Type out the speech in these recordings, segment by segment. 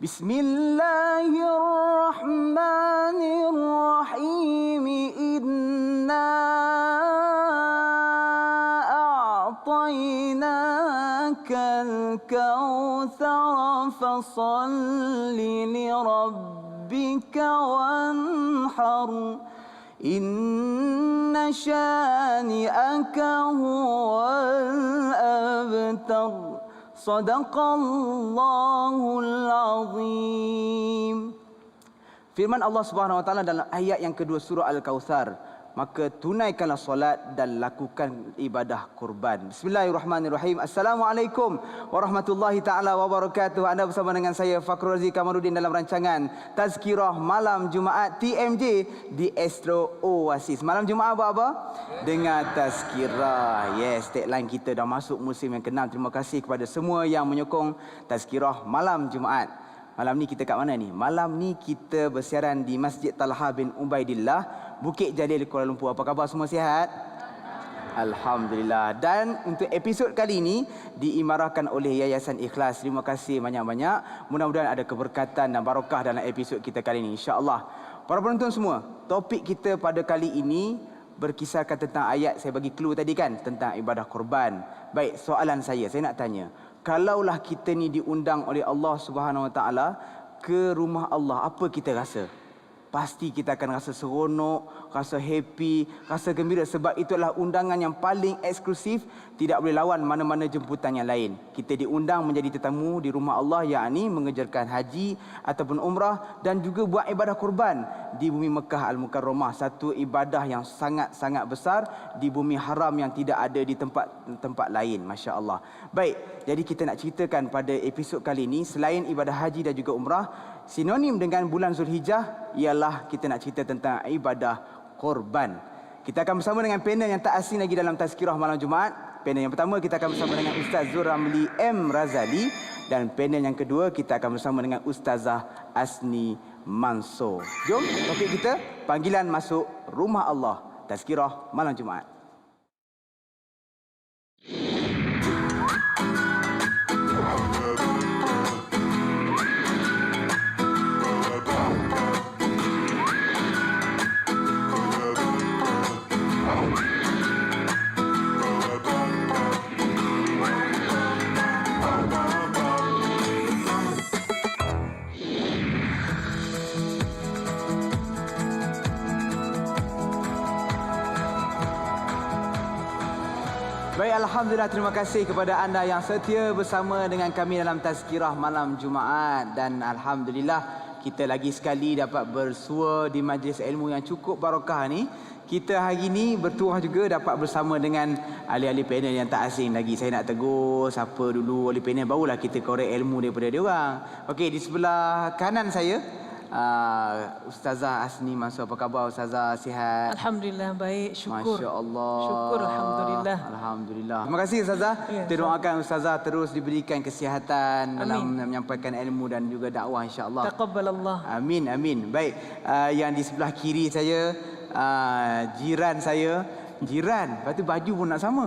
Bismillahirrahmanirrahim. Inna a'tainakal kautsar fasalli lirabbika wanhar. Inna syani'aka huwal abtar. Sadaqallahul azim. Firman Allah Subhanahu wa taala dalam ayat yang kedua surah Al-Kautsar, maka tunaikanlah solat dan lakukan ibadah kurban. Bismillahirrahmanirrahim. Assalamualaikum warahmatullahi taala wabarakatuh. Anda bersama dengan saya Fakhrul Razi Kamaruddin dalam rancangan Tazkirah Malam Jumaat TMJ di Astro Oasis. Malam Jumaat apa? Dengan Tazkirah. Yes, tagline kita dah masuk musim yang ke-6. Terima kasih kepada semua yang menyokong Tazkirah Malam Jumaat. Malam ni kita kat mana ni? Malam ni kita bersiaran di Masjid Talha bin Ubaidillah, Bukit Jalil, Kuala Lumpur. Apa khabar, semua sihat? Alhamdulillah. Dan untuk episod kali ini diimarahkan oleh Yayasan Ikhlas. Terima kasih banyak-banyak. Mudah-mudahan ada keberkatan dan barakah dalam episod kita kali ini, insya-Allah. Para penonton semua, topik kita pada kali ini berkisarkan tentang ayat saya bagi clue tadi kan, tentang ibadah korban. Baik, soalan saya nak tanya, kalaulah kita ni diundang oleh Allah Subhanahu Wa Taala ke rumah Allah, apa kita rasa? Pasti kita akan rasa seronok, rasa happy, rasa gembira, sebab itu adalah undangan yang paling eksklusif, tidak boleh lawan mana-mana jemputan yang lain. Kita diundang menjadi tetamu di rumah Allah, yakni mengerjakan haji ataupun umrah dan juga buat ibadah kurban di bumi Mekah Al-Mukarramah, satu ibadah yang sangat-sangat besar di bumi haram yang tidak ada di tempat lain, masya-Allah. Baik, jadi kita nak ceritakan pada episod kali ini, selain ibadah haji dan juga umrah, sinonim dengan bulan Zulhijjah ialah kita nak cerita tentang ibadah korban. Kita akan bersama dengan panel yang tak asing lagi dalam Tazkirah Malam Jumaat. Panel yang pertama kita akan bersama dengan Ustaz Zul Ramli M. Razali, dan panel yang kedua kita akan bersama dengan Ustazah Asni Mansur. Jom, topik kita panggilan masuk rumah Allah, Tazkirah Malam Jumaat. Baik, Alhamdulillah, terima kasih kepada anda yang setia bersama dengan kami dalam Tazkirah Malam Jumaat. Dan Alhamdulillah, kita lagi sekali dapat bersua di majlis ilmu yang cukup barakah ni. Kita hari ni bertuah juga dapat bersama dengan ahli-ahli panel yang tak asing lagi. Saya nak tegur siapa dulu ahli panel, barulah kita korek ilmu daripada dia orang. Okey, di sebelah kanan saya Ustazah Asni Mansur. Apa khabar Ustazah, sihat? Alhamdulillah baik, syukur. Masya-Allah. Syukur, alhamdulillah. Alhamdulillah. Terima kasih Ustazah. Ya, kita doakan Ustazah terus diberikan kesihatan dalam Amin. menyampaikan ilmu dan juga dakwah, insya-Allah. Taqabbalallah. Amin, amin. Baik, yang di sebelah kiri saya jiran saya. Jiran, lepas tu baju pun nak sama.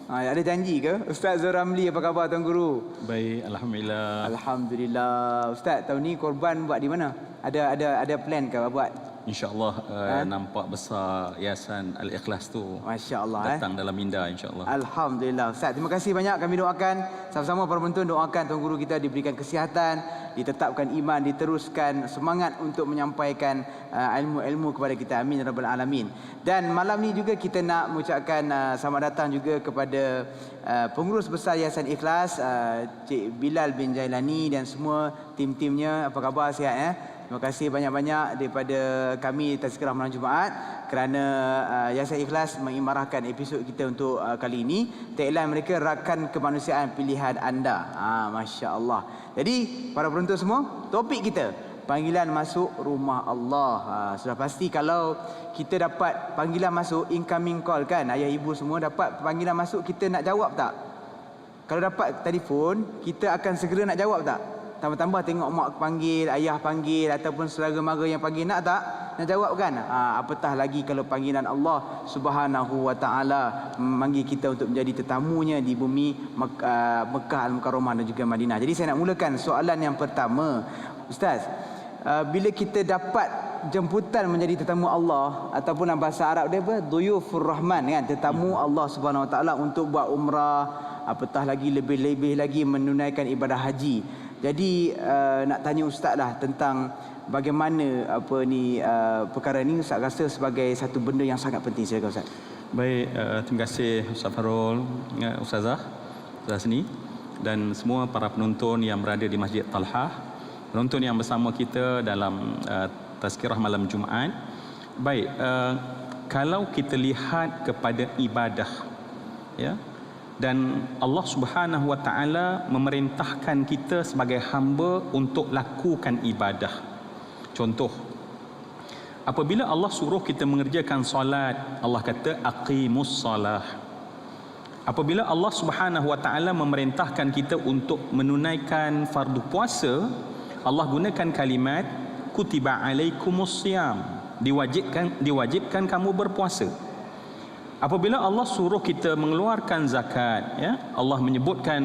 Ada janji ke? Ustaz Zul Ramli, apa khabar Tuan Guru? Baik, alhamdulillah. Alhamdulillah. Ustaz, tahun ni korban buat di mana? Ada plan ke buat? InsyaAllah nampak besar Yayasan Al-Ikhlas tu Masya-Allah datang dalam minda, insyaAllah. Alhamdulillah. Ustaz, terima kasih banyak. Kami doakan sama-sama para penonton, doakan Tuan Guru kita diberikan kesihatan, ditetapkan iman, diteruskan semangat untuk menyampaikan ilmu-ilmu kepada kita. Amin ya rabbal alamin. Dan malam ni juga kita nak mengucapkan selamat datang juga kepada pengurus besar Yayasan Ikhlas, Cik Bilal bin Jailani dan semua tim-timnya. Apa khabar, sihat ya? Terima kasih banyak-banyak daripada kami Tazkirah Malam Jumaat kerana Yayasan Ikhlas mengimarahkan episod kita untuk kali ini. Tagline mereka, rakan kemanusiaan pilihan anda. Masya-Allah. Jadi para penonton semua, topik kita panggilan masuk rumah Allah. Sudah pasti kalau kita dapat panggilan masuk, incoming call kan, ayah ibu semua dapat panggilan masuk, kita nak jawab tak? Kalau dapat telefon, kita akan segera nak jawab tak? Tambah-tambah tengok mak panggil, ayah panggil ataupun saudara mara yang panggil, nak tak? Nak jawab kan? Apatah lagi kalau panggilan Allah Subhanahu Wa Taala memanggil kita untuk menjadi tetamunya di bumi Mekah Al-Mukarramah dan juga Madinah. Jadi saya nak mulakan soalan yang pertama. Ustaz, bila kita dapat jemputan menjadi tetamu Allah, ataupun dalam bahasa Arab dia apa? Duyufur Rahman kan, tetamu Allah Subhanahu Wa Taala untuk buat umrah, apatah lagi lebih-lebih lagi menunaikan ibadah haji. Jadi nak tanya ustaz lah tentang bagaimana perkara ni Ustaz rasa sebagai satu benda yang sangat penting. Silakan Ustaz. Baik, terima kasih Ustaz Farul, Ustazah sini dan semua para penonton yang berada di Masjid Talhah, penonton yang bersama kita dalam tazkirah malam Jumaat. Baik, kalau kita lihat kepada ibadah, ya, dan Allah Subhanahu Wa Taala memerintahkan kita sebagai hamba untuk lakukan ibadah. Contoh, apabila Allah suruh kita mengerjakan solat, Allah kata aqimus solah. Apabila Allah Subhanahu Wa Taala memerintahkan kita untuk menunaikan fardu puasa, Allah gunakan kalimat kutiba alaikumus siyam, diwajibkan kamu berpuasa. Apabila Allah suruh kita mengeluarkan zakat, ya, Allah menyebutkan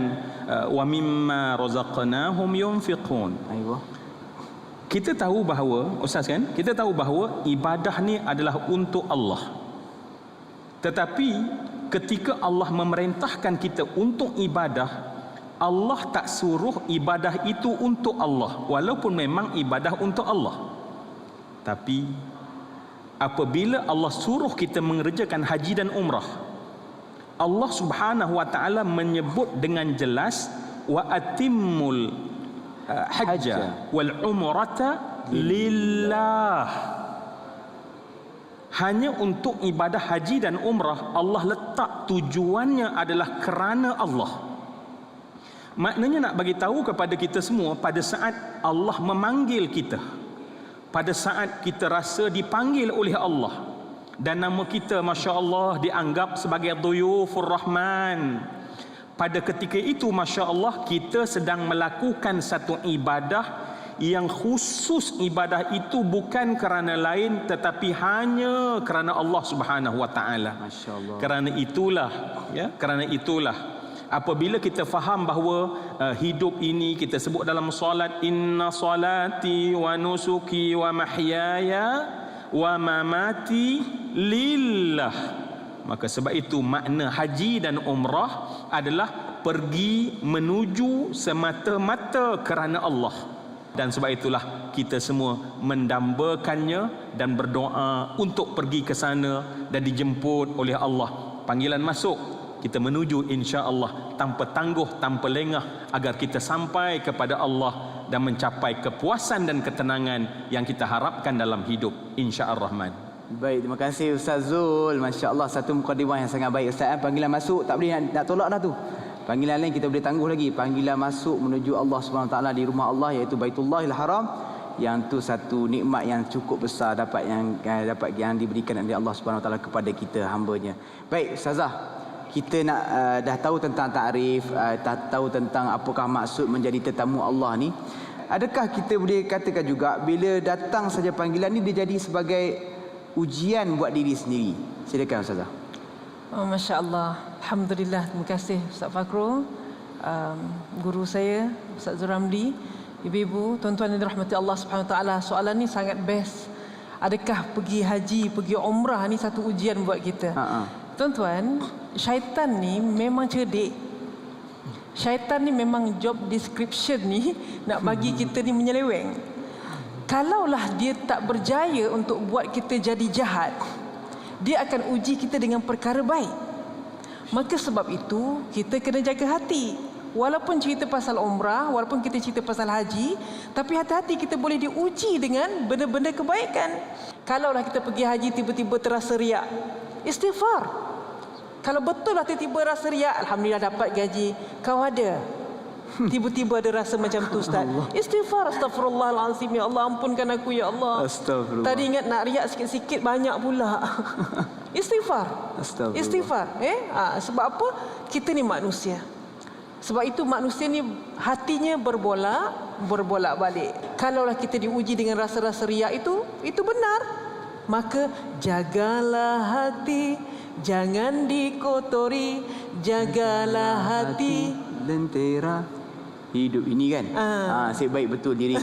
wa mimma razaqnahum yunfiqun. Aywa. Kita tahu bahawa, Ustaz kan, kita tahu bahawa ibadah ni adalah untuk Allah. Tetapi ketika Allah memerintahkan kita untuk ibadah, Allah tak suruh ibadah itu untuk Allah, walaupun memang ibadah untuk Allah. Tapi apabila Allah suruh kita mengerjakan haji dan umrah, Allah Subhanahu Wa Taala menyebut dengan jelas wa atimmul hajja wal umrata lillah. Hanya untuk ibadah haji dan umrah Allah letak tujuannya adalah kerana Allah. Maknanya nak bagi tahu kepada kita semua, pada saat Allah memanggil kita, pada saat kita rasa dipanggil oleh Allah dan nama kita Masya Allah dianggap sebagai Duyufur Rahman, pada ketika itu Masya Allah kita sedang melakukan satu ibadah yang khusus. Ibadah itu bukan kerana lain tetapi hanya kerana Allah Subhanahu Wa Taala. Masya Allah. Kerana itulah apabila kita faham bahawa hidup ini kita sebut dalam solat, inna salati wa nusuki wa mahyaya wa mamati lillah, maka sebab itu makna haji dan umrah adalah pergi menuju semata-mata kerana Allah. Dan sebab itulah kita semua mendambakannya dan berdoa untuk pergi ke sana dan dijemput oleh Allah. Panggilan masuk, kita menuju insya-Allah tanpa tangguh, tanpa lengah, agar kita sampai kepada Allah dan mencapai kepuasan dan ketenangan yang kita harapkan dalam hidup, insya-Allah-Rahman. Baik, terima kasih Ustaz Zul. Masya-Allah, satu mukadimah yang sangat baik Ustaz. Panggilan masuk tak boleh nak tolak dah tu. Panggilan lain kita boleh tangguh lagi. Panggilan masuk menuju Allah Subhanahu Taala di rumah Allah, iaitu Baitullahil Haram, yang tu satu nikmat yang cukup besar dapat yang diberikan oleh Allah Subhanahu Taala kepada kita hamba-Nya. Baik Ustazah, kita nak dah tahu tentang takrif, tahu tentang apakah maksud menjadi tetamu Allah ni. Adakah kita boleh katakan juga bila datang saja panggilan ni dia jadi sebagai ujian buat diri sendiri? Silakan Ustazah. Masya Allah, alhamdulillah. Terima kasih Ustaz Fakrul, guru saya Ustaz Zuramli, ibu-ibu, tuan-tuan yang dirahmati Allah Subhanahu Wa Taala. Soalan ni sangat best. Adakah pergi haji, pergi umrah ni satu ujian buat kita? Tuan-tuan, syaitan ni memang cerdik. Syaitan ni memang job description ni nak bagi kita ni menyeleweng. Kalaulah dia tak berjaya untuk buat kita jadi jahat, dia akan uji kita dengan perkara baik. Maka sebab itu kita kena jaga hati. Walaupun cerita pasal umrah, walaupun kita cerita pasal haji, tapi hati-hati kita boleh diuji dengan benda-benda kebaikan. Kalaulah kita pergi haji tiba-tiba terasa riak, istighfar. Kalau betul lah tiba-tiba rasa riak, alhamdulillah dapat gaji. Kau ada tiba-tiba ada rasa macam tu Ustaz, istighfar, astaghfirullahalazim, ya Allah ampunkan aku ya Allah. Astagfirullah. Tadi ingat nak riak sikit-sikit banyak pula. Istighfar. Istighfar. Sebab apa? Kita ni manusia. Sebab itu manusia ni hatinya berbolak-balik. Kalaulah kita diuji dengan rasa-rasa riak itu benar, maka jagalah hati, jangan dikotori. Jagalah hati lentera. hidup ini kan. Nasib baik betul diri.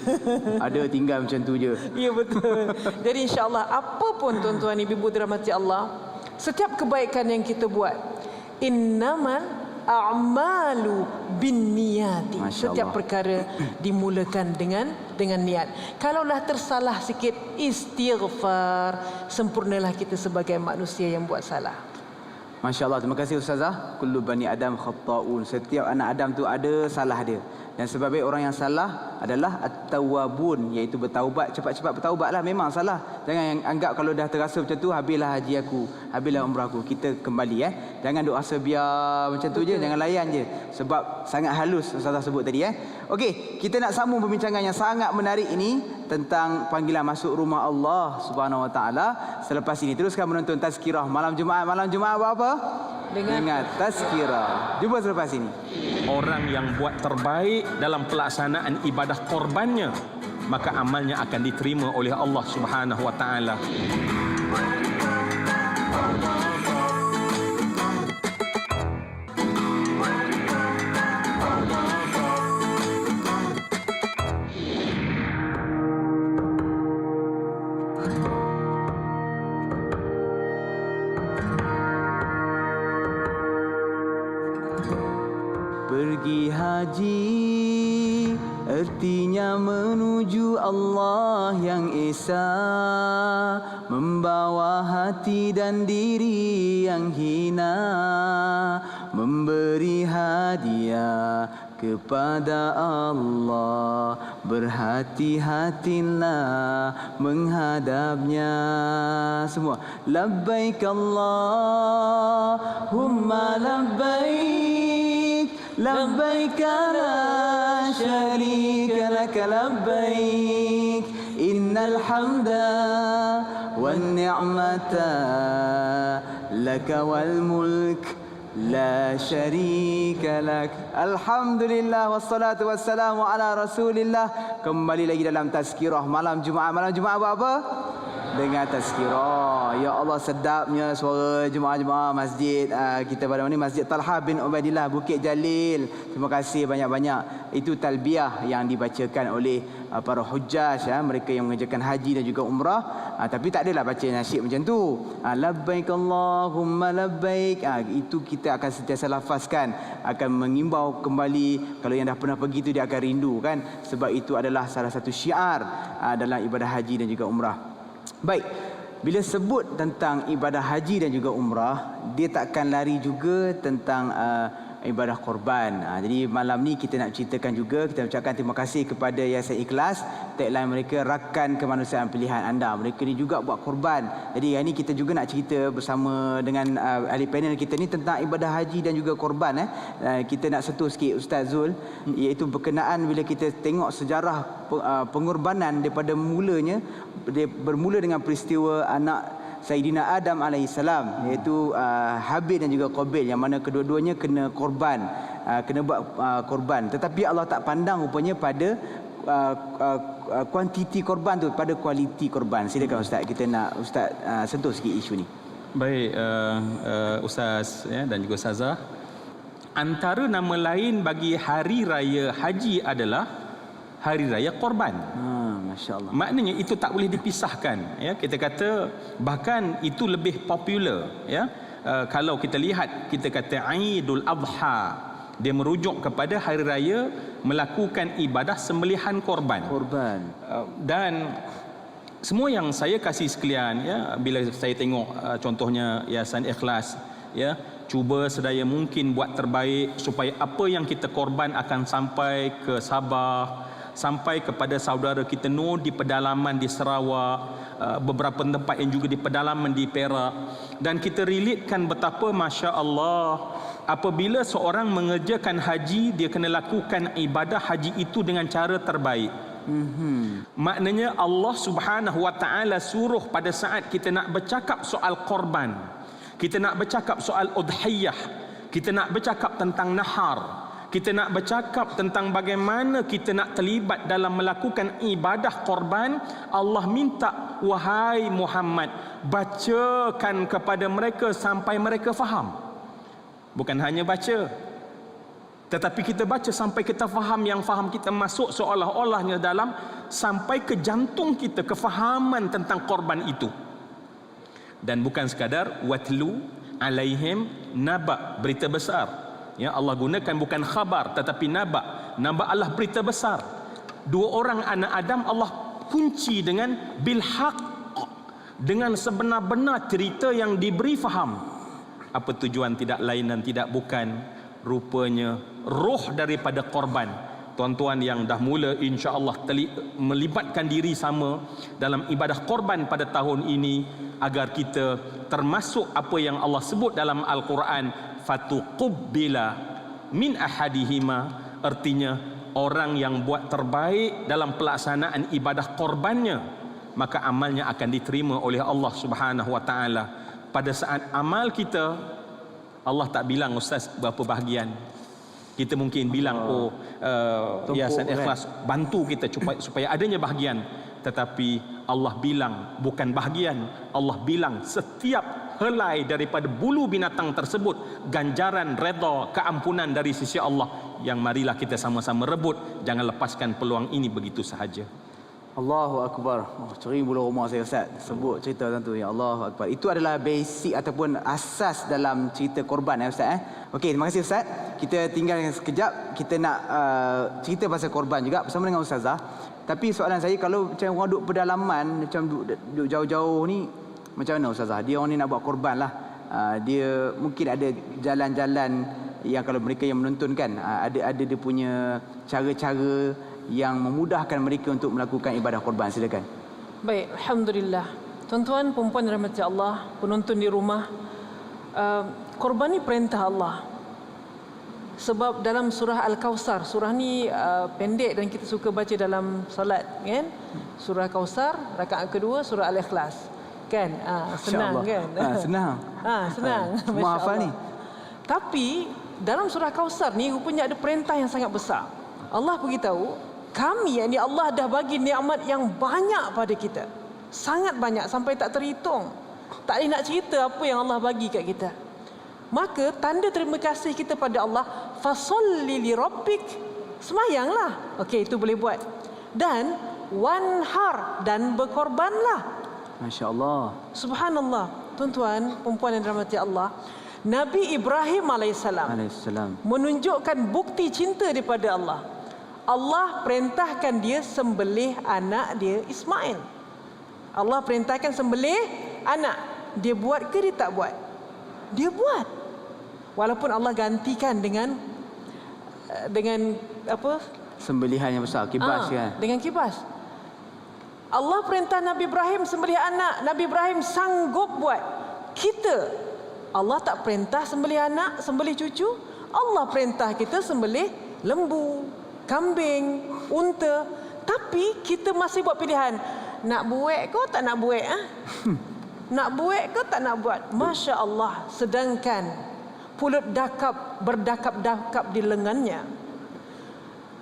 Ada tinggal macam tu je. Ya, betul. Jadi insya-Allah apa pun tuan-tuan ibu-ibu dirahmati Allah, setiap kebaikan yang kita buat, innamal a'malu binniyati. Setiap perkara dimulakan dengan niat. Kalaulah tersalah sikit, istighfar, sempurnalah kita sebagai manusia yang buat salah. Masya Allah, terima kasih Ustazah. Kullu bani Adam khata'un. Setiap anak Adam tu ada salah dia. Dan sebabnya orang yang salah adalah at-tawwabun, iaitu bertaubat, cepat-cepat bertaubatlah. Memang salah. Jangan yang anggap kalau dah terasa macam tu, habislah haji aku, habislah umrah aku. Kita kembali Jangan duk rasa biar macam tu je, jangan layan je. Sebab sangat halus Ustazah sebut tadi Okey, kita nak sambung perbincangan yang sangat menarik ini tentang panggilan masuk rumah Allah Subhanahu Wa Taala. Selepas ini teruskan menonton Tazkirah malam Jumaat. Malam Jumaat buat apa? Dengan Tazkirah. Jumpa selepas ini. Orang yang buat terbaik dalam pelaksanaan ibadah korbannya, maka amalnya akan diterima oleh Allah Subhanahu Wa Taala. Pergi haji artinya menuju Allah yang Esa, membawa hati dan diri yang hina, memberi hadiah kepada Allah, berhati-hatilah menghadapnya. Semua labbaik Allahumma labbaik, labbaik la syarika lak labbaik, innal hamda wan ni'mata lak wal mulk la syarika lak. Alhamdulillah wassalatu wassalamu ala Rasulillah. Kembali lagi dalam Tazkirah malam Jumaat. Malam Jumaat buat apa? Dengan Tazkirah. Ya Allah, sedapnya suara jemaah-jemaah masjid kita pada ini, Masjid Talha bin Ubaidillah Bukit Jalil. Terima kasih banyak-banyak. Itu talbiyah yang dibacakan oleh para hujjaj, mereka yang mengerjakan haji dan juga umrah. Tapi tak adalah baca nasyid macam tu. Labbaik Allahumma labbaik. Itu kita akan sentiasa lafazkan, akan mengimbau kembali. Kalau yang dah pernah pergi tu dia akan rindu kan. Sebab itu adalah salah satu syiar dalam ibadah haji dan juga umrah. Baik, bila sebut tentang ibadah haji dan juga umrah, dia takkan lari juga tentang ibadah korban. Jadi malam ni kita nak ceritakan juga, kita ucapkan terima kasih kepada Yayasan Ikhlas. Tagline mereka, rakan kemanusiaan pilihan anda. Mereka ni juga buat korban. Jadi hari ni kita juga nak cerita bersama dengan ahli panel kita ni tentang ibadah haji dan juga korban. Kita nak sentuh sikit Ustaz Zul, iaitu berkenaan bila kita tengok sejarah pengorbanan daripada mulanya, dia bermula dengan peristiwa anak Sayyidina Adam alaihissalam, iaitu Habil dan juga Qabil, yang mana kedua-duanya kena korban, kena buat korban. Tetapi Allah tak pandang rupanya pada kuantiti korban tu, pada kualiti korban. Silakan Ustaz, kita nak Ustaz sentuh sikit isu ni. Baik, Ustaz dan juga Ustazah. Antara nama lain bagi hari raya haji adalah hari raya korban. Masya Allah. Maknanya itu tak boleh dipisahkan. Kita kata bahkan itu lebih popular. Kalau kita lihat, kita kata Aidul Adha, dia merujuk kepada hari raya melakukan ibadah sembelihan korban. Dan semua yang saya kasih sekalian, bila saya tengok contohnya Yayasan Ikhlas, cuba sedaya mungkin buat terbaik supaya apa yang kita korban akan sampai ke Sabah, sampai kepada saudara kita Nur di pedalaman di Sarawak, beberapa tempat yang juga di pedalaman di Perak. Dan kita relatekan betapa Masya Allah, apabila seorang mengerjakan haji, dia kena lakukan ibadah haji itu dengan cara terbaik. Maknanya Allah Subhanahu Wa Taala suruh pada saat kita nak bercakap soal korban, kita nak bercakap soal udhiyah, kita nak bercakap tentang nahar, kita nak bercakap tentang bagaimana kita nak terlibat dalam melakukan ibadah korban. Allah minta, wahai Muhammad, bacakan kepada mereka sampai mereka faham. Bukan hanya baca, Tetapi kita baca sampai kita faham, yang faham kita masuk seolah-olahnya dalam sampai ke jantung kita kefahaman tentang korban itu. Dan bukan sekadar watlu alaihim naba, berita besar. Ya, Allah gunakan bukan khabar tetapi naba. Naba Allah berita besar. Dua orang anak Adam Allah kunci dengan bil haq, dengan sebenar-benar cerita yang diberi faham. Apa tujuan? Tidak lain dan tidak bukan, rupanya roh daripada korban. Tuan-tuan yang dah mula insya-Allah melibatkan diri sama dalam ibadah korban pada tahun ini, agar kita termasuk apa yang Allah sebut dalam Al-Quran, fatuqubbila min ahadihima, artinya orang yang buat terbaik dalam pelaksanaan ibadah korbannya, maka amalnya akan diterima oleh Allah Subhanahu wa taala. Pada saat amal kita, Allah tak bilang ustaz berapa bahagian. Kita mungkin bilang Yayasan Ikhlas bantu kita supaya adanya bahagian, tetapi Allah bilang bukan bahagian. Allah bilang setiap helai daripada bulu binatang tersebut ganjaran, redha, keampunan dari sisi Allah, yang marilah kita sama-sama rebut. Jangan lepaskan peluang ini begitu sahaja. Allahu Akbar. Ceri bulu rumah saya Ustaz. Sebut cerita tu, ya Allahu Akbar. Itu adalah basic ataupun asas dalam cerita korban ya Ustaz. Okey, terima kasih Ustaz. Kita tinggal sekejap. Kita nak cerita pasal korban juga bersama dengan Ustazah. Tapi soalan saya, kalau macam orang duduk pedalaman, macam duduk jauh-jauh ni, macam mana Ustazah? Dia orang ni nak buat korban lah. Dia mungkin ada jalan-jalan yang kalau mereka yang menonton kan, ada dia punya cara-cara yang memudahkan mereka untuk melakukan ibadah korban. Silakan. Baik, alhamdulillah. Tuan-tuan, puan-puan rahmati Allah, penonton di rumah, korban ni perintah Allah. Sebab dalam surah Al-Kausar, surah ni pendek dan kita suka baca dalam salat kan. Surah Kausar rakaat kedua, surah Al-Ikhlas. Kan? Senang kan? Senang. Senang. Semua hafal ni. Tapi dalam surah Kausar ni rupanya ada perintah yang sangat besar. Allah beritahu, kami, yakni Allah dah bagi nikmat yang banyak pada kita. Sangat banyak sampai tak terhitung. Tak boleh nak cerita apa yang Allah bagi kat kita. Maka tanda terima kasih kita pada Allah, fasolli li rabbik, semayanglah. Okey, itu boleh buat. Dan wanhar, dan berkorbanlah. Masya-Allah. Subhanallah. Tuan-tuan, perempuan yang dirahmati Allah, Nabi Ibrahim alaihissalam menunjukkan bukti cinta daripada Allah. Allah perintahkan dia sembelih anak dia Ismail. Allah perintahkan sembelih anak. Dia buat ke dia tak buat? Dia buat. Walaupun Allah gantikan dengan apa? Sembelihan yang besar, kibas kan? Dengan kibas. Allah perintah Nabi Ibrahim sembelih anak, Nabi Ibrahim sanggup buat. Kita, Allah tak perintah sembelih anak, sembelih cucu. Allah perintah kita sembelih lembu, kambing, unta. Tapi kita masih buat pilihan. Nak buat ke tak nak buat? Nak buat ke tak nak buat? Masya Allah. Sedangkan pulut dakap berdakap-dakap di lengannya,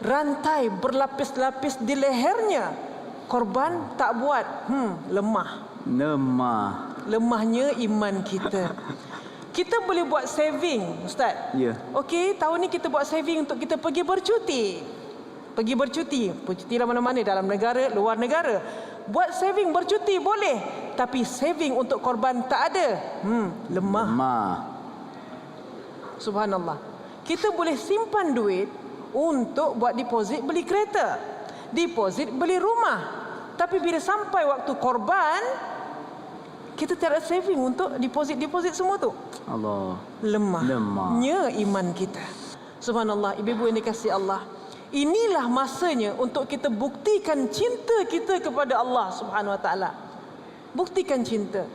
rantai berlapis-lapis di lehernya, korban tak buat. Lemah. Lemahnya iman kita. Kita boleh buat saving, Ustaz. Ya. Okey, tahun ni kita buat saving untuk kita pergi bercuti. Bercuti lah mana-mana, dalam negara, luar negara. Buat saving bercuti boleh, tapi saving untuk korban tak ada. Lemah. Subhanallah. Kita boleh simpan duit untuk buat deposit beli kereta, deposit beli rumah. Tapi bila sampai waktu korban, kita tak ada saving untuk deposit semua tu. Allah. Lemahnya iman kita. Subhanallah, ibu-ibu yang dikasihi Allah. Inilah masanya untuk kita buktikan cinta kita kepada Allah Subhanahu wa taala. Buktikan cinta.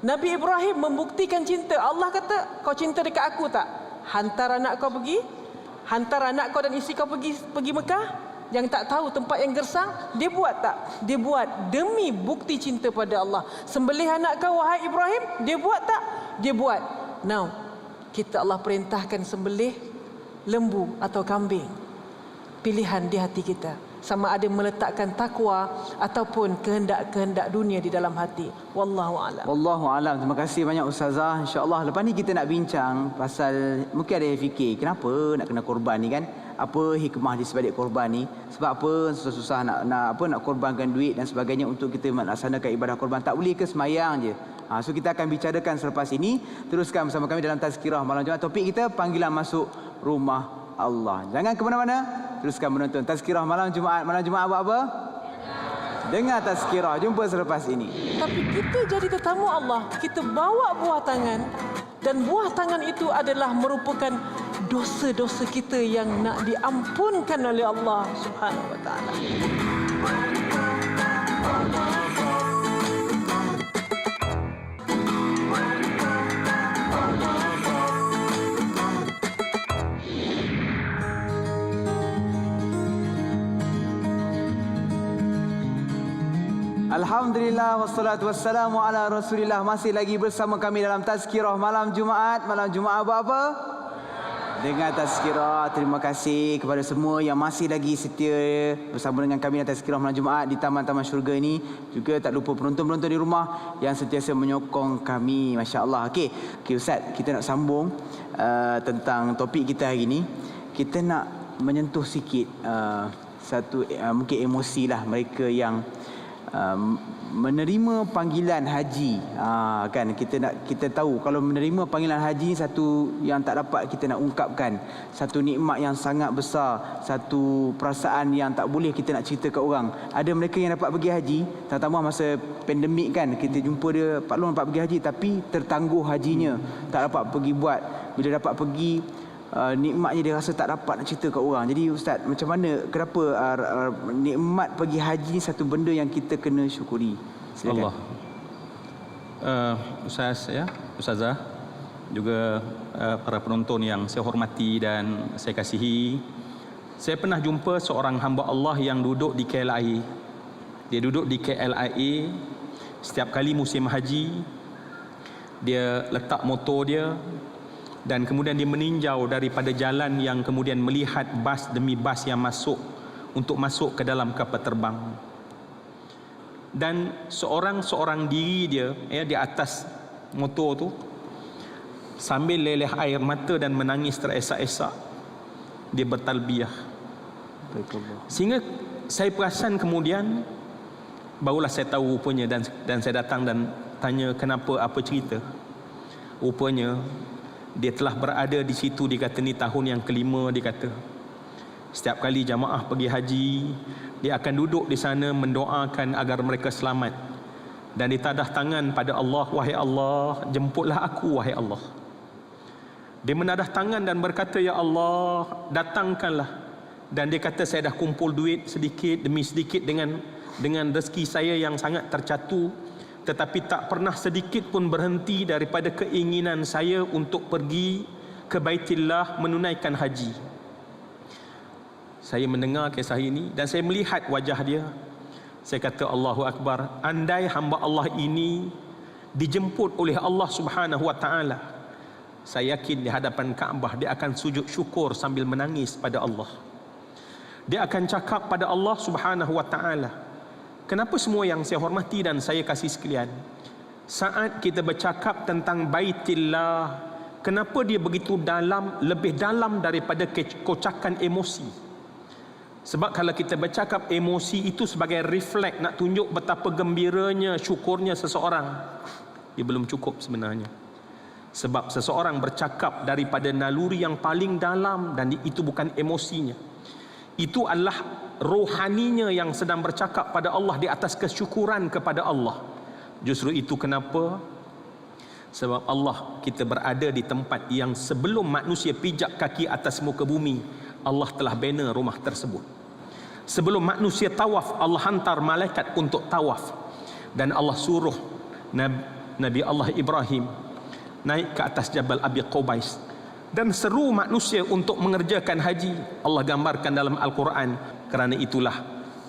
Nabi Ibrahim membuktikan cinta. Allah kata, kau cinta dekat aku tak? Hantar anak kau pergi. Hantar anak kau dan isteri kau pergi Mekah, yang tak tahu tempat yang gersang. Dia buat tak? Dia buat demi bukti cinta pada Allah. Sembelih anak kau wahai Ibrahim, dia buat tak? Dia buat. Now, kita Allah perintahkan sembelih lembu atau kambing. Pilihan di hati kita. sama ada meletakkan takwa ataupun kehendak-kehendak dunia di dalam hati. Wallahu a'lam. Wallahu alam. Terima kasih banyak Ustazah. InsyaAllah lepas ni kita nak bincang pasal, mungkin ada yang fikir kenapa nak kena korban ni kan? Apa hikmah di sebalik korban ni? Sebab apa susah-susah nak korbankan duit dan sebagainya untuk kita melaksanakan ibadah korban? Tak boleh ke semayang je? So kita akan bicarakan selepas ini. Teruskan bersama kami dalam Tazkirah Malam Jumaat. Topik kita panggilan masuk rumah Allah. Jangan ke mana-mana. Teruskan menonton Tazkirah Malam Jumaat. Malam Jumaat buat apa? Dengar Tazkirah. Jumpa selepas ini. Tapi kita jadi tetamu Allah, kita bawa buah tangan, dan buah tangan itu adalah merupakan dosa-dosa kita yang nak diampunkan oleh Allah Subhanahu wa taala. Alhamdulillah wassalatu wassalamu ala Rasulillah. Masih lagi bersama kami dalam Tazkirah Malam Jumaat. Malam Jumaat buat apa? Dengar Tazkirah. Terima kasih kepada semua yang masih lagi setia bersama dengan kami dalam Tazkirah Malam Jumaat di Taman-Taman Syurga ini. Juga tak lupa penonton-penonton di rumah yang sentiasa menyokong kami. Masya Allah. Okey Ustaz, kita nak sambung tentang topik kita hari ini. Kita nak menyentuh sikit satu mungkin emosi lah mereka yang menerima panggilan haji. Kan kita tahu kalau menerima panggilan haji, satu yang tak dapat kita nak ungkapkan, satu nikmat yang sangat besar, satu perasaan yang tak boleh kita nak cerita ke orang. Ada mereka yang dapat pergi haji, terutama masa pandemik kan, kita jumpa dia Pak Long dapat pergi haji tapi tertangguh hajinya, tak dapat pergi buat. Bila dapat pergi, nikmatnya dia rasa tak dapat nak cerita kat orang. Jadi Ustaz, macam mana, kenapa nikmat pergi haji ni satu benda yang kita kena syukuri? Silakan. Allah. Ustaz ya, Ustazah, juga para penonton yang saya hormati dan saya kasihi. Saya pernah jumpa seorang hamba Allah yang duduk di KLIA. Dia duduk di KLIA setiap kali musim haji. Dia letak motor dia dan kemudian dia meninjau daripada jalan yang kemudian melihat bas demi bas yang masuk untuk masuk ke dalam kapal terbang. Dan seorang diri dia di atas motor tu sambil leleh air mata dan menangis teresak-esak, dia bertalbiyah. Sehingga saya perasan kemudian barulah saya tahu rupanya, dan saya datang dan tanya kenapa, apa cerita. Rupanya dia telah berada di situ, dia kata ni tahun yang kelima. Dia kata setiap kali jamaah pergi haji, dia akan duduk di sana mendoakan agar mereka selamat, dan ditadah tangan pada Allah, wahai Allah, jemputlah aku wahai Allah. Dia menadah tangan dan berkata, ya Allah, datangkanlah. Dan dia kata, saya dah kumpul duit sedikit demi sedikit dengan rezeki saya yang sangat tercatu, tetapi tak pernah sedikit pun berhenti daripada keinginan saya untuk pergi ke Baitillah menunaikan haji. Saya mendengar kisah ini dan saya melihat wajah dia. Saya kata, Allahu Akbar, andai hamba Allah ini dijemput oleh Allah Subhanahu wa taala, saya yakin di hadapan Kaabah dia akan sujud syukur sambil menangis pada Allah. Dia akan cakap pada Allah Subhanahu wa taala, kenapa semua yang saya hormati dan saya kasih sekalian, saat kita bercakap tentang Baitillah, kenapa dia begitu dalam, lebih dalam daripada kocakan emosi? Sebab kalau kita bercakap emosi itu sebagai refleks nak tunjuk betapa gembiranya, syukurnya seseorang, dia belum cukup sebenarnya. Sebab seseorang bercakap daripada naluri yang paling dalam, dan itu bukan emosinya. Itu adalah rohaninya yang sedang bercakap pada Allah di atas kesyukuran kepada Allah. Justru itu kenapa? Sebab Allah, kita berada di tempat yang sebelum manusia pijak kaki atas muka bumi, Allah telah bina rumah tersebut. Sebelum manusia tawaf, Allah hantar malaikat untuk tawaf. Dan Allah suruh Nabi Allah Ibrahim naik ke atas Jabal Abi Qubais dan seru manusia untuk mengerjakan haji. Allah gambarkan dalam Al-Quran. Kerana itulah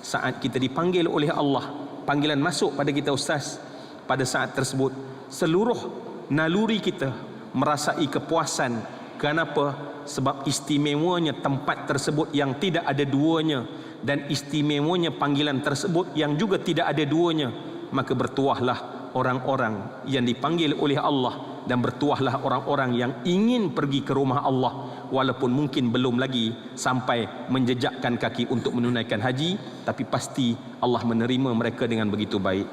saat kita dipanggil oleh Allah, panggilan masuk pada kita Ustaz, pada saat tersebut seluruh naluri kita merasai kepuasan, Kenapa? Sebab istimewanya tempat tersebut yang tidak ada duanya, dan istimewanya panggilan tersebut yang juga tidak ada duanya. Maka bertuahlah orang-orang yang dipanggil oleh Allah, dan bertuahlah orang-orang yang ingin pergi ke rumah Allah, walaupun mungkin belum lagi sampai menjejakkan kaki untuk menunaikan haji, tapi pasti Allah menerima mereka dengan begitu baik.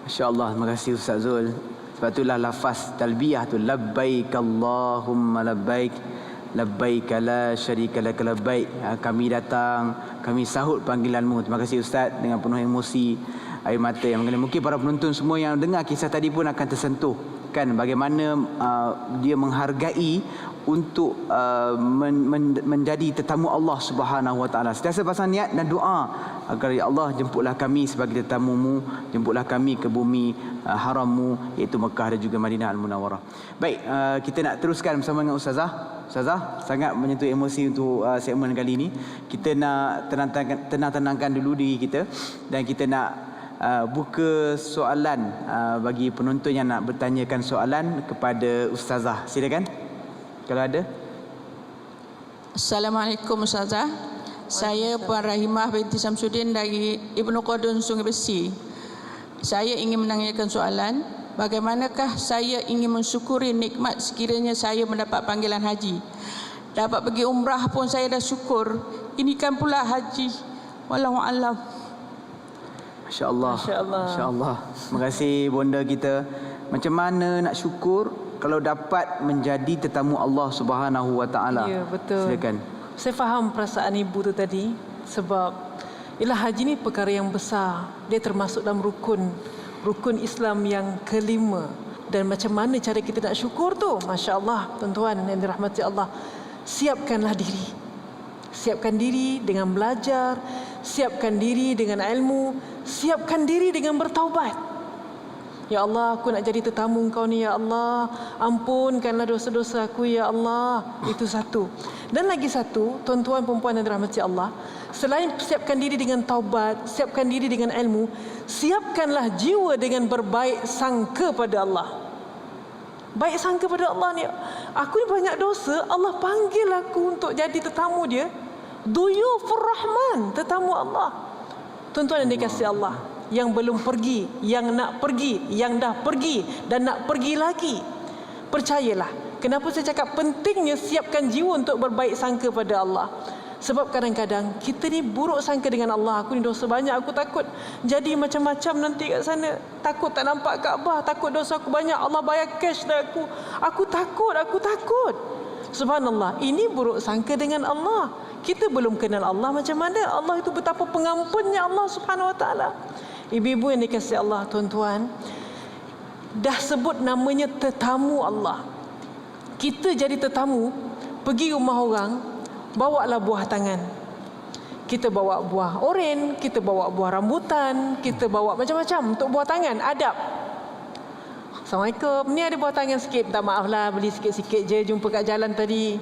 Masya-Allah, terima kasih Ustaz Zul. Sebab itulah lafaz talbiyah tu, labbaik Allahumma labbaik, labbaik la syarika lak labbaik. Kami datang, kami sahut panggilanmu. Terima kasih Ustaz, dengan penuh emosi, air mata yang mengalir. Mungkin para penonton semua yang dengar kisah tadi pun akan tersentuh kan, bagaimana dia menghargai untuk menjadi tetamu Allah Subhanahu Wa Taala. Sentiasa pasang niat dan doa agar ya Allah, jemputlah kami sebagai tetamu-Mu, jemputlah kami ke bumi haram-Mu, iaitu Mekah dan juga Madinah Al-Munawwarah. Baik, kita nak teruskan bersama dengan Ustazah. Ustazah sangat menyentuh emosi untuk segmen kali ini. Kita nak tenang-tenangkan dulu diri kita, dan kita nak buka soalan bagi penonton yang nak bertanyakan soalan kepada Ustazah. Silakan kalau ada. Assalamualaikum Ustazah. Saya Puan Rahimah binti Samsudin dari Ibnu Qadun Sungai Besi. Saya ingin menanyakan soalan, bagaimanakah saya ingin mensyukuri nikmat sekiranya saya mendapat panggilan haji? Dapat pergi umrah pun saya dah syukur, ini kan pula haji. Wallahu a'lam. Masya-Allah. Masya-Allah. Masya-Allah. Terima kasih bonda kita. Macam mana nak syukur kalau dapat menjadi tetamu Allah Subhanahu Wa Taala? Ya, betul. Silakan. Saya faham perasaan ibu tu tadi, sebab ialah haji ni perkara yang besar. Dia termasuk dalam rukun Islam yang kelima. Dan macam mana cara kita nak syukur tu? Masya-Allah, tuan-tuan yang dirahmati Allah. Siapkanlah diri. Siapkan diri dengan belajar, siapkan diri dengan ilmu, siapkan diri dengan bertaubat. Ya Allah, aku nak jadi tetamu Engkau ni, ya Allah. Ampunkanlah dosa-dosa aku, ya Allah. Itu satu. Dan lagi satu, tuan-tuan perempuan yang dirahmati Allah, selain siapkan diri dengan taubat, siapkan diri dengan ilmu, siapkanlah jiwa dengan berbaik sangka pada Allah. Baik sangka pada Allah ni, aku ni banyak dosa, Allah panggil aku untuk jadi tetamu dia. Duyufur Rahman, tetamu Allah. Tuan-tuan yang dikasihi Allah, yang belum pergi, yang nak pergi, yang dah pergi dan nak pergi lagi, percayalah. Kenapa saya cakap pentingnya siapkan jiwa untuk berbaik sangka pada Allah? Sebab kadang-kadang kita ni buruk sangka dengan Allah. Aku ni dosa banyak, aku takut jadi macam-macam nanti kat sana. Takut tak nampak Kaabah, takut dosa aku banyak, Allah bayar cash dah aku. Aku takut. Subhanallah, ini buruk sangka dengan Allah. Kita belum kenal Allah macam mana. Allah itu betapa pengampunnya Allah Subhanahu Wa Taala. Ibu-ibu yang dikasihi Allah, tuan-tuan, dah sebut namanya tetamu Allah. Kita jadi tetamu, pergi rumah orang, bawalah buah tangan. Kita bawa buah oren, kita bawa buah rambutan, kita bawa macam-macam untuk buah tangan, adab. Assalamualaikum, ni ada buah tangan sikit, minta maaf lah, beli sikit-sikit je, jumpa kat jalan tadi.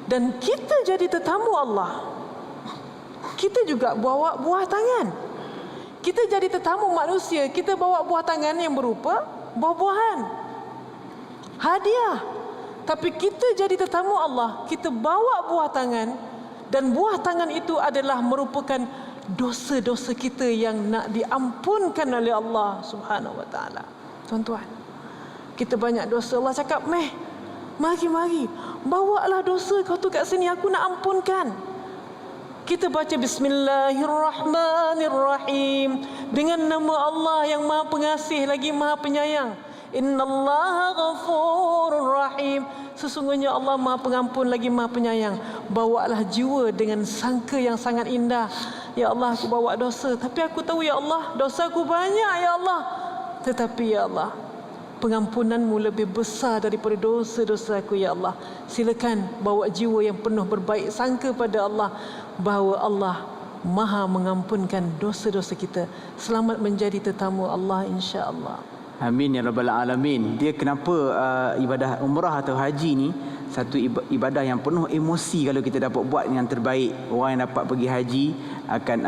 Dan kita jadi tetamu Allah, kita juga bawa buah tangan. Kita jadi tetamu manusia, kita bawa buah tangan yang berupa buah-buahan, hadiah. Tapi kita jadi tetamu Allah, kita bawa buah tangan, dan buah tangan itu adalah merupakan dosa-dosa kita yang nak diampunkan oleh Allah Subhanahu Wa Taala. Tuan-tuan, kita banyak dosa. Allah cakap, mari, bawalah dosa kau tu kat sini, aku nak ampunkan. Kita baca Bismillahirrahmanirrahim, dengan nama Allah yang Maha Pengasih lagi Maha Penyayang. Innallaha ghafurur rahim. Sesungguhnya Allah Maha Pengampun lagi Maha Penyayang. Bawalah jiwa dengan sangka yang sangat indah. Ya Allah, aku bawa dosa, tapi aku tahu ya Allah, dosaku banyak ya Allah. Tetapi ya Allah, pengampunanmu lebih besar daripada dosa-dosa aku ya Allah. Silakan bawa jiwa yang penuh berbaik sangka pada Allah, bahawa Allah Maha mengampunkan dosa-dosa kita. Selamat menjadi tetamu Allah, insya-Allah. Amin ya rabbal alamin. Dia kenapa ibadah umrah atau haji ni satu ibadah yang penuh emosi kalau kita dapat buat yang terbaik. Orang yang dapat pergi haji akan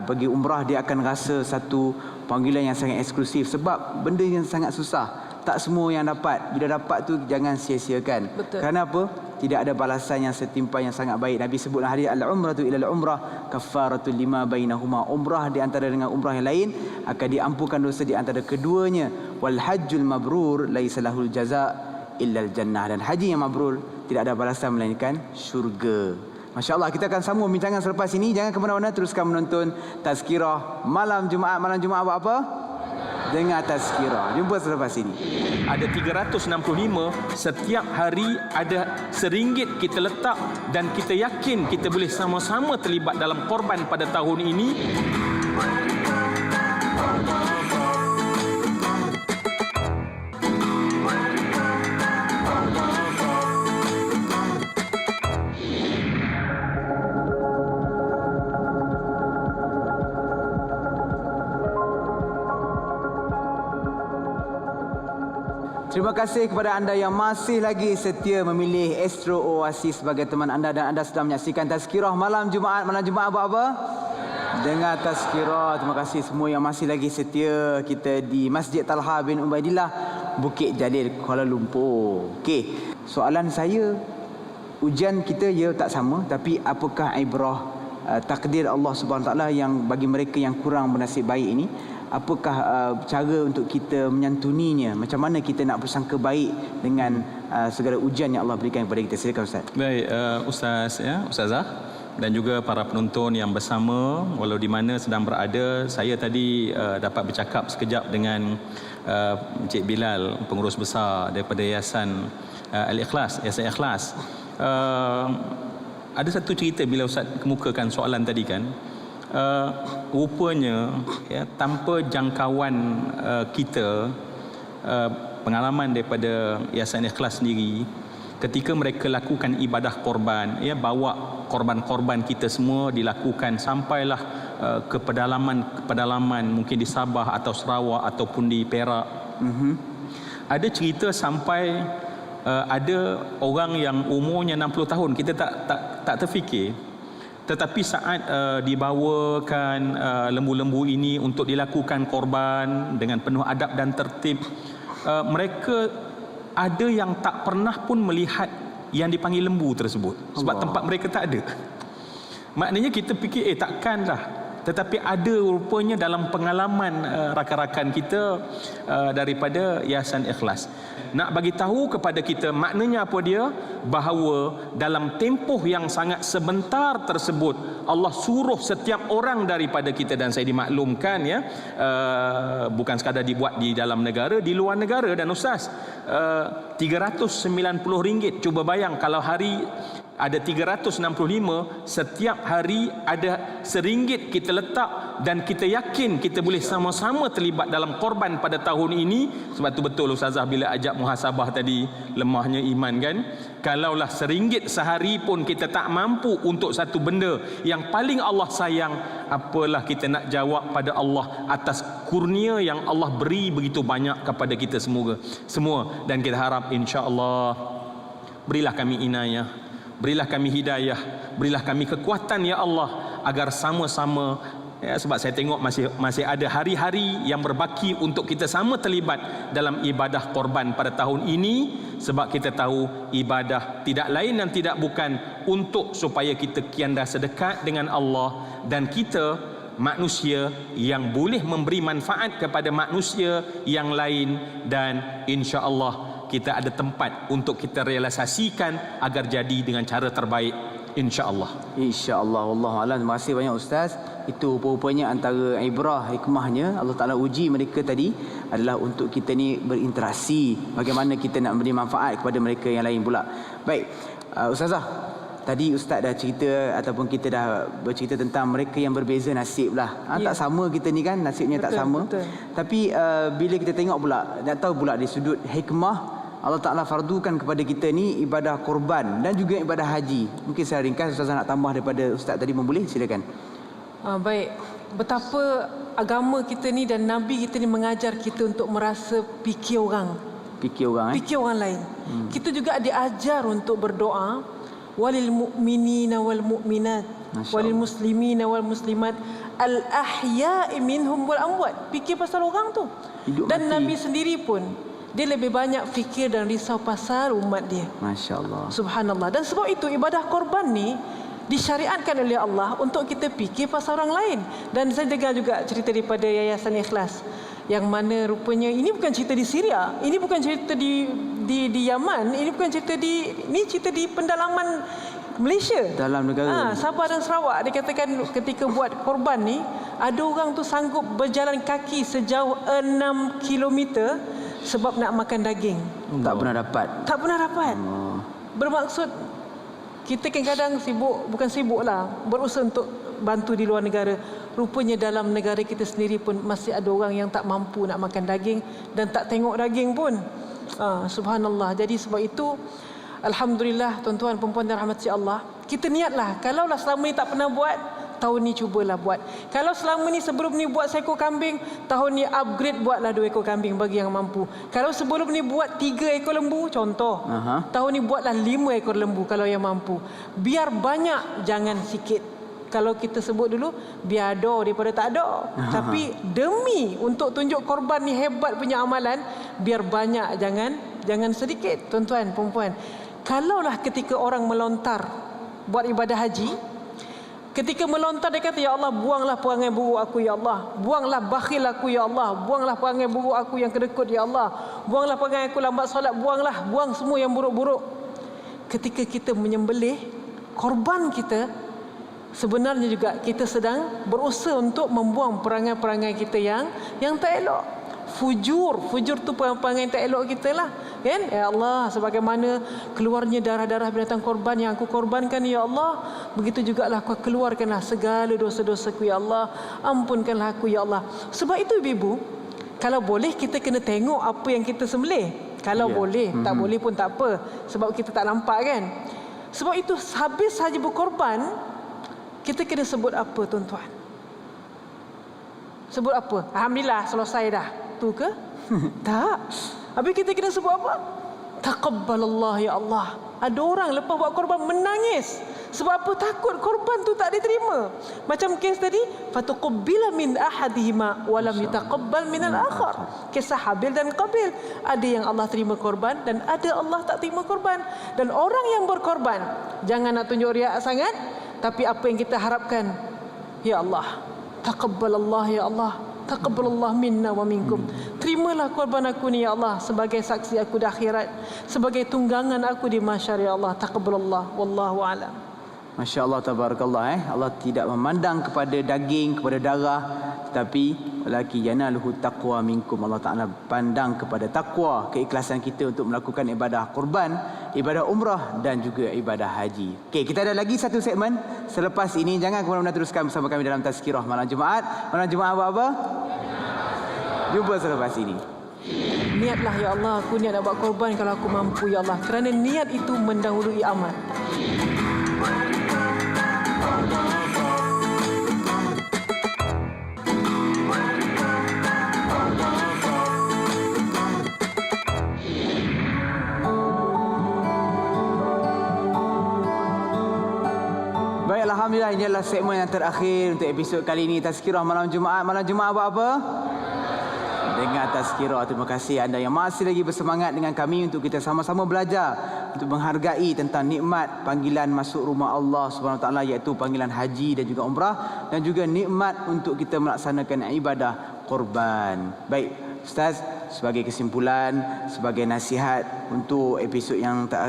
pergi umrah, dia akan rasa satu panggilan yang sangat eksklusif sebab benda yang sangat susah. tak semua yang dapat. Bila dapat tu jangan sia-siakan. Betul. Kerana apa? Tidak ada balasan yang setimpal yang sangat baik. Nabi sebutlah hadis al-umratu ila al-umrah kaffaratul lima bainahuma. Umrah di antara dengan umrah yang lain akan diampunkan dosa di antara keduanya. Wal hajjul mabrur laisa lahul jaza illa al-jannah. Dan haji yang mabrur tidak ada balasan melainkan syurga. Masya-Allah, kita akan sambung bincangan selepas ini. Jangan ke mana-mana, teruskan menonton Tazkirah malam Jumaat. Malam Jumaat buat apa? Dengar Tazkirah. Jumpa selepas ini. Ada 365, setiap hari ada RM1 kita letak dan kita yakin kita boleh sama-sama terlibat dalam korban pada tahun ini. Terima kasih kepada anda yang masih lagi setia memilih Astro Oasis sebagai teman anda, dan anda sedang menyaksikan Tazkirah malam Jumaat. Malam Jumaat buat apa? Dengar Tazkirah. Terima kasih semua yang masih lagi setia kita di Masjid Talha bin Ubaidillah, Bukit Jalil, Kuala Lumpur. Okey, soalan saya, ujian kita ya tak sama, tapi apakah ibrah takdir Allah Subhanahu Wa Taala yang bagi mereka yang kurang bernasib baik ini? Apakah cara untuk kita menyantuninya? Macam mana kita nak bersangka baik dengan segala ujian yang Allah berikan kepada kita? Silakan Ustaz. Baik, Ustaz ya, Ustazah dan juga para penonton yang bersama walau di mana sedang berada. Saya tadi dapat bercakap sekejap dengan Encik Bilal, pengurus besar daripada Yayasan Al-Ikhlas, Yayasan Ikhlas. Ada satu cerita bila Ustaz kemukakan soalan tadi kan. Rupanya ya, tanpa jangkauan kita, pengalaman daripada Yayasan Ikhlas sendiri, ketika mereka lakukan ibadah korban, ya, bawa korban-korban kita semua dilakukan sampailah ke pedalaman mungkin di Sabah atau Sarawak ataupun di Perak. Ada cerita sampai ada orang yang umurnya 60 tahun, kita tak terfikir. Tetapi saat dibawakan lembu-lembu ini untuk dilakukan korban dengan penuh adab dan tertib, mereka ada yang tak pernah pun melihat yang dipanggil lembu tersebut. Sebab tempat mereka tak ada. Maknanya kita fikir takkanlah. Tetapi ada rupanya dalam pengalaman rakan-rakan kita daripada Yayasan Ikhlas. Nak bagi tahu kepada kita maknanya apa dia? Bahawa dalam tempoh yang sangat sebentar tersebut Allah suruh setiap orang daripada kita, dan saya dimaklumkan ya, bukan sekadar dibuat di dalam negara, di luar negara. Dan Ustaz, RM390. Cuba bayang kalau hari ada 365, setiap hari ada RM1 kita letak dan kita yakin kita boleh sama-sama terlibat dalam korban pada tahun ini. Sebab tu betul Ustazah bila ajak muhasabah tadi, lemahnya iman kan. Kalaulah RM1 sehari pun kita tak mampu untuk satu benda yang paling Allah sayang, apalah kita nak jawab pada Allah atas kurnia yang Allah beri begitu banyak kepada kita semua. Dan kita harap insya-Allah berilah kami inayah, berilah kami hidayah, berilah kami kekuatan ya Allah, agar sama-sama ya, sebab saya tengok masih ada hari-hari yang berbaki untuk kita sama terlibat dalam ibadah korban pada tahun ini. Sebab kita tahu ibadah tidak lain dan tidak bukan untuk supaya kita kian dah sedekat dengan Allah, dan kita manusia yang boleh memberi manfaat kepada manusia yang lain, dan insya-Allah kita ada tempat untuk kita realisasikan agar jadi dengan cara terbaik, insya-Allah. Insya-Allah. Wallahualam. Terima kasih banyak Ustaz. Itu rupanya antara ibrah, hikmahnya Allah Ta'ala uji mereka tadi adalah untuk kita ni berinteraksi, bagaimana kita nak beri manfaat kepada mereka yang lain pula. Baik, Ustazah, tadi Ustaz dah cerita ataupun kita dah bercerita tentang mereka yang berbeza nasib lah. Tak sama kita ni kan, nasibnya betul, tak sama. Betul. Tapi bila kita tengok pula, nak tahu pula di sudut hikmah, Allah Ta'ala fardukan kepada kita ni ibadah korban dan juga ibadah haji. Mungkin saya ringkas, Ustazah nak tambah daripada Ustaz tadi pun boleh, silakan. Baik, betapa agama kita ni dan Nabi kita ni mengajar kita untuk merasa fikir orang. Fikir orang lain. Kita juga diajar untuk berdoa, walil mu'minina wal mu'minat walil muslimina wal muslimat al ahya'i minhum wal amwat. Fikir pasal orang tu. Hidup dan mati. Nabi sendiri pun dia lebih banyak fikir dan risau pasal umat dia. Masya Allah. Subhanallah. Dan sebab itu ibadah korban ni disyariatkan oleh Allah untuk kita fikir pasal orang lain. Dan saya dengar juga cerita daripada Yayasan Ikhlas, yang mana rupanya ini bukan cerita di Syria, ini bukan cerita di Yaman, ini bukan cerita ini cerita di pendalaman Malaysia, dalam negara. Sabah dan Sarawak. Dia katakan ketika buat korban ni, ada orang tu sanggup berjalan kaki sejauh 6 kilometer sebab nak makan daging. Tak pernah dapat. Tak pernah dapat. Bermaksud kita kadang-kadang sibuk, bukan sibuk lah, berusaha untuk bantu di luar negara. Rupanya dalam negara kita sendiri pun masih ada orang yang tak mampu nak makan daging dan tak tengok daging pun. Subhanallah. Jadi sebab itu, alhamdulillah tuan-tuan perempuan dan rahmati Allah, kita niatlah, kalaulah selama ni tak pernah buat, tahun ni cubalah buat. Kalau selama ni sebelum ni buat seekor kambing, tahun ni upgrade buatlah 2 ekor kambing bagi yang mampu. Kalau sebelum ni buat 3 ekor lembu contoh, tahun ni buatlah 5 ekor lembu kalau yang mampu. Biar banyak, jangan sikit. Kalau kita sebut dulu, biar ada daripada tak ada. Tapi demi untuk tunjuk korban ni hebat punya amalan, biar banyak, jangan sedikit. Tuan-tuan, perempuan, kalaulah ketika orang melontar buat ibadah haji, ketika melontar dia kata, ya Allah, buanglah perangai buruk aku, ya Allah, buanglah bakhil aku, ya Allah, buanglah perangai buruk aku yang kedekut, ya Allah, buanglah perangai aku lambat solat, buang semua yang buruk-buruk. Ketika kita menyembelih korban kita, sebenarnya juga kita sedang berusaha untuk membuang perangai-perangai kita yang tak elok. Fujur tu perangai tak elok kita lah, kan? Ya Allah, sebagaimana keluarnya darah-darah binatang korban yang aku korbankan, ya Allah, begitu jugalah kau keluarkanlah segala dosa-dosaku, ya Allah, ampunkanlah aku, ya Allah. Sebab itu ibu, kalau boleh kita kena tengok apa yang kita sembelih. Kalau boleh, tak boleh pun tak apa, sebab kita tak nampak, kan? Sebab itu habis saja berkorban, kita kena sebut apa, tuan-tuan? Sebut apa? Alhamdulillah, selesai dah. Tu ke? Tak. Habis kita kena sebut apa? Taqabbalallah, ya Allah. Ada orang lepas buat korban menangis. Sebab apa? Takut korban tu tak diterima. Macam kes tadi, fatuqabbila min ahadihima wa lam yutaqabbal min al-akhar. Kisah Habil dan Qabil. Ada yang Allah terima korban dan ada Allah tak terima korban. Dan orang yang berkorban, jangan nak tunjuk riak sangat, tapi apa yang kita harapkan, ya Allah, taqabbalallah, ya Allah, taqabbalallah minna wa minkum. Terimalah korban aku ni, ya Allah, sebagai saksi aku di akhirat, sebagai tunggangan aku di mahsyar, ya Allah. Taqabbalallah, wallahu a'lam. Masya Allah, tabarakallah. Allah tidak memandang kepada daging, kepada darah, tetapi walaki yanaluhu taqwa minkum. Allah Ta'ala pandang kepada takwa, keikhlasan kita untuk melakukan ibadah kurban, ibadah umrah dan juga ibadah haji. Okey, kita ada lagi satu segmen selepas ini. Jangan ke mana-mana, teruskan bersama kami dalam Tazkirah Malam Jumaat. Malam Jumaat apa? Jumpa selepas ini. Niatlah, ya Allah, aku niat nak buat korban kalau aku mampu, ya Allah, kerana niat itu mendahului amal. Baik, alhamdulillah, ini adalah segmen yang terakhir untuk episod kali ini, Tazkirah Malam Jumaat. Malam Jumaat buat apa? Dengar Tazkirah. Terima kasih anda yang masih lagi bersemangat dengan kami untuk kita sama-sama belajar untuk menghargai tentang nikmat panggilan masuk rumah Allah Subhanahu Wa Taala, iaitu panggilan haji dan juga umrah, dan juga nikmat untuk kita melaksanakan ibadah korban. Baik, Ustaz, sebagai kesimpulan, sebagai nasihat untuk episod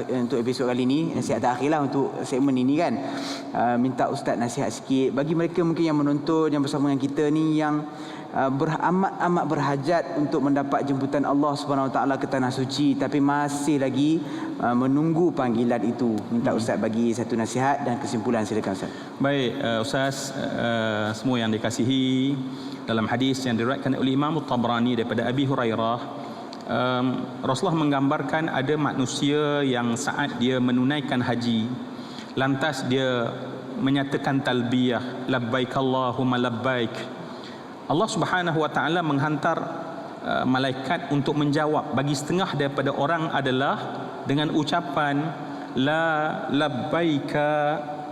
untuk episod kali ini, nasihat terakhirlah untuk segmen ini, kan, minta Ustaz nasihat sikit bagi mereka mungkin yang menonton, yang bersama dengan kita ni, yang amat berhajat untuk mendapat jemputan Allah Subhanahu Wa Taala ke tanah suci, tapi masih lagi menunggu panggilan itu. Minta Ustaz bagi satu nasihat dan kesimpulan. Silakan Ustaz. Baik, Ustaz, semua yang dikasihi, dalam hadis yang diriwayatkan oleh Imam Tabrani daripada Abi Hurairah, Rasulullah menggambarkan ada manusia yang saat dia menunaikan haji, lantas dia menyatakan talbiyah, labbaik Allahumma labbaik, Allah Subhanahu Wa Taala menghantar malaikat untuk menjawab. Bagi setengah daripada orang adalah dengan ucapan la labbaika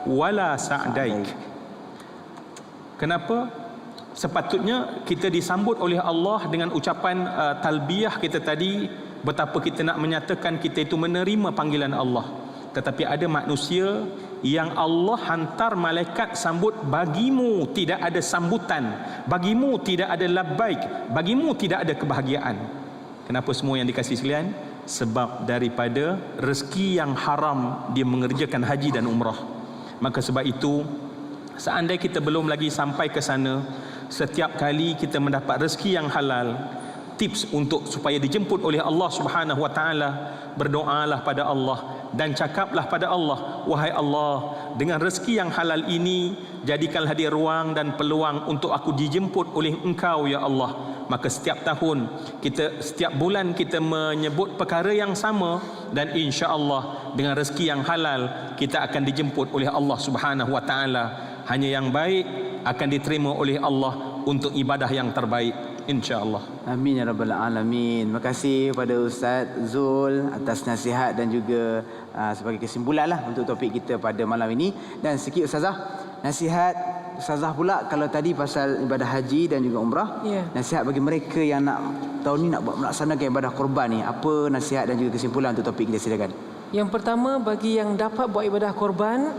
wala sa'daik. Kenapa? Sepatutnya kita disambut oleh Allah dengan ucapan talbiyah kita tadi, betapa kita nak menyatakan kita itu menerima panggilan Allah. Tetapi ada manusia yang Allah hantar malaikat sambut, bagimu tidak ada sambutan, bagimu tidak ada labbaik, bagimu tidak ada kebahagiaan. Kenapa semua yang dikasihi sekalian? Sebab daripada rezeki yang haram dia mengerjakan haji dan umrah. Maka sebab itu, seandainya kita belum lagi sampai ke sana, setiap kali kita mendapat rezeki yang halal, tips untuk supaya dijemput oleh Allah Subhanahu wa taala, berdoalah pada Allah dan cakaplah pada Allah, wahai Allah, dengan rezeki yang halal ini jadikanlah dia ruang dan peluang untuk aku dijemput oleh Engkau ya Allah. Maka setiap tahun kita, setiap bulan kita menyebut perkara yang sama, dan insya-Allah dengan rezeki yang halal kita akan dijemput oleh Allah Subhanahu wa taala. Hanya yang baik akan diterima oleh Allah untuk ibadah yang terbaik, insya-Allah. Amin ya rabbal alamin. Terima kasih kepada Ustaz Zul atas nasihat dan juga sebagai kesimpulan lah untuk topik kita pada malam ini. Dan sikit Ustazah, nasihat Ustazah pula kalau tadi pasal ibadah haji dan juga umrah, nasihat bagi mereka yang nak tahun ni nak melaksanakan ibadah korban ni, apa nasihat dan juga kesimpulan untuk topik kita, silakan. Yang pertama, bagi yang dapat buat ibadah korban,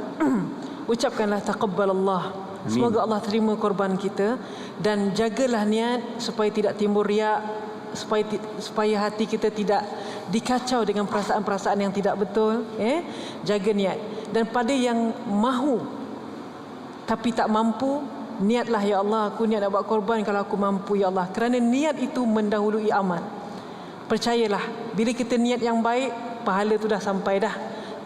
ucapkanlah taqabbalallah. Semoga Allah terima korban kita, dan jagalah niat supaya tidak timbul riak, supaya hati kita tidak dikacau dengan perasaan-perasaan yang tidak betul. Jaga niat. Dan pada yang mahu tapi tak mampu, niatlah, ya Allah, aku niat nak buat korban kalau aku mampu ya Allah. Kerana niat itu mendahului amal. Percayalah, bila kita niat yang baik, pahala tu dah sampai dah.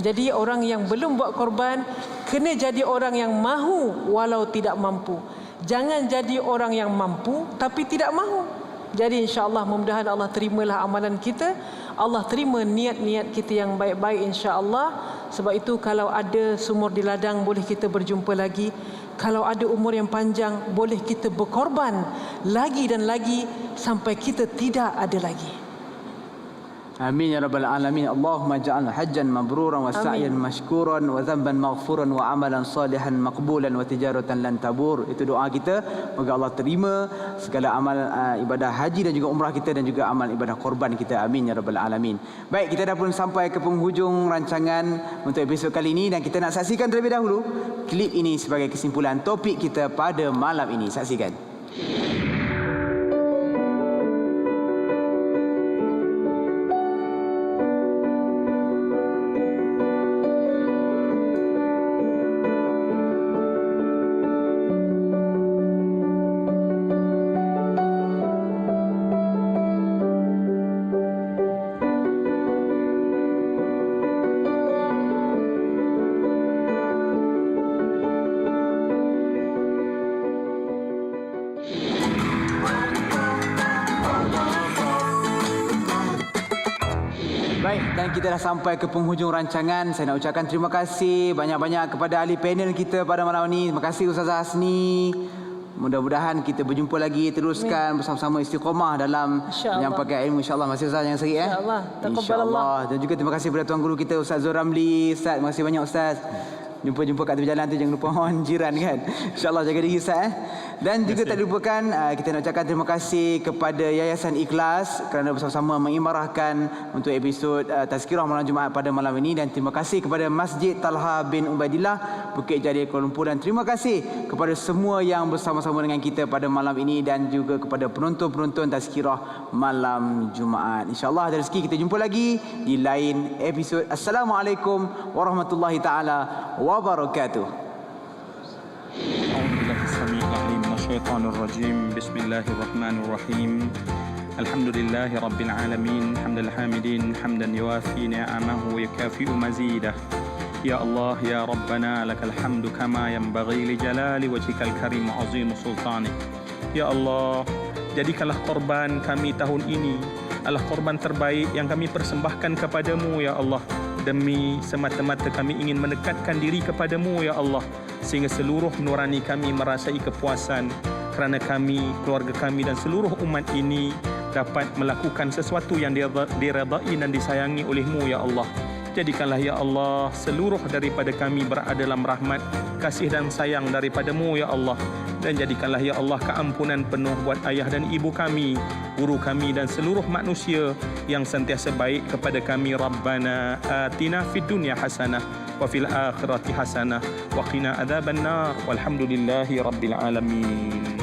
Jadi orang yang belum buat korban kena jadi orang yang mahu walau tidak mampu. Jangan jadi orang yang mampu tapi tidak mahu. Jadi insya-Allah mudah-mudahan Allah terimalah amalan kita. Allah terima niat-niat kita yang baik-baik insya-Allah. Sebab itu kalau ada sumur di ladang boleh kita berjumpa lagi. Kalau ada umur yang panjang boleh kita berkorban lagi dan lagi sampai kita tidak ada lagi. Amin ya rabbal alamin. Allahumma ja'alna hajjan mabruran wa sa'yan mashkuran wa dhanban maghfuran wa amalan salihan maqbulan wa tijaratan lan tabur. Itu doa kita, moga Allah terima segala amal ibadah haji dan juga umrah kita dan juga amal ibadah korban kita. Amin ya rabbal alamin. Baik, kita dah pun sampai ke penghujung rancangan untuk episod kali ini, dan kita nak saksikan terlebih dahulu klip ini sebagai kesimpulan topik kita pada malam ini. Saksikan. Baik, dan kita dah sampai ke penghujung rancangan. Saya nak ucapkan terima kasih banyak-banyak kepada ahli panel kita pada malam ini. Terima kasih Ustazah Hasni. Mudah-mudahan kita berjumpa lagi, teruskan bersama-sama istiqamah dalam menyampaikan ilmu, insya-Allah. Masih Ustaz yang seri insya-Allah. Taqabbalallah. Dan juga terima kasih kepada tuan guru kita Ustaz Zul Ramli. Ustaz, terima kasih banyak Ustaz. Jumpa-jumpa kat tepi jalan tu, jangan lupa orang jiran kan. InsyaAllah jaga diri Ustaz. Dan juga tak dilupakan kita nak ucapkan terima kasih kepada Yayasan Ikhlas kerana bersama-sama mengimarahkan untuk episod Tazkirah malam Jumaat pada malam ini. Dan terima kasih kepada Masjid Talha bin Ubaidillah, Bukit Jalil, Kuala Lumpur. Dan terima kasih kepada semua yang bersama-sama dengan kita pada malam ini, dan juga kepada penonton-penonton Tazkirah malam Jumaat. InsyaAllah ada rezeki kita jumpa lagi di lain episod. Assalamualaikum warahmatullahi ta'ala wabarakatuh. الشيطان الرجيم بسم الله الرحمن الرحيم الحمد لله رب العالمين حمد الحامدين حمدا يوافي نعمه ويكافئ مزيده يا الله يا ربنا لك الحمد كما ينبغي لجلال وجهك الكريم وعظيم سلطانك يا الله jadikanlah korban kami tahun ini adalah korban terbaik yang kami persembahkan kepadamu ya Allah, demi semata-mata kami ingin mendekatkan diri kepadamu ya Allah, sehingga seluruh nurani kami merasai kepuasan kerana kami, keluarga kami dan seluruh umat ini dapat melakukan sesuatu yang diredai dan disayangi olehmu ya Allah. Jadikanlah ya Allah seluruh daripada kami berada dalam rahmat kasih dan sayang daripada-Mu ya Allah. Dan jadikanlah ya Allah keampunan penuh buat ayah dan ibu kami, guru kami dan seluruh manusia yang sentiasa baik kepada kami. Rabbana atina fid dunya hasanah wa fil akhirati hasanah wa qina adzabannar walhamdulillahi rabbil alamin.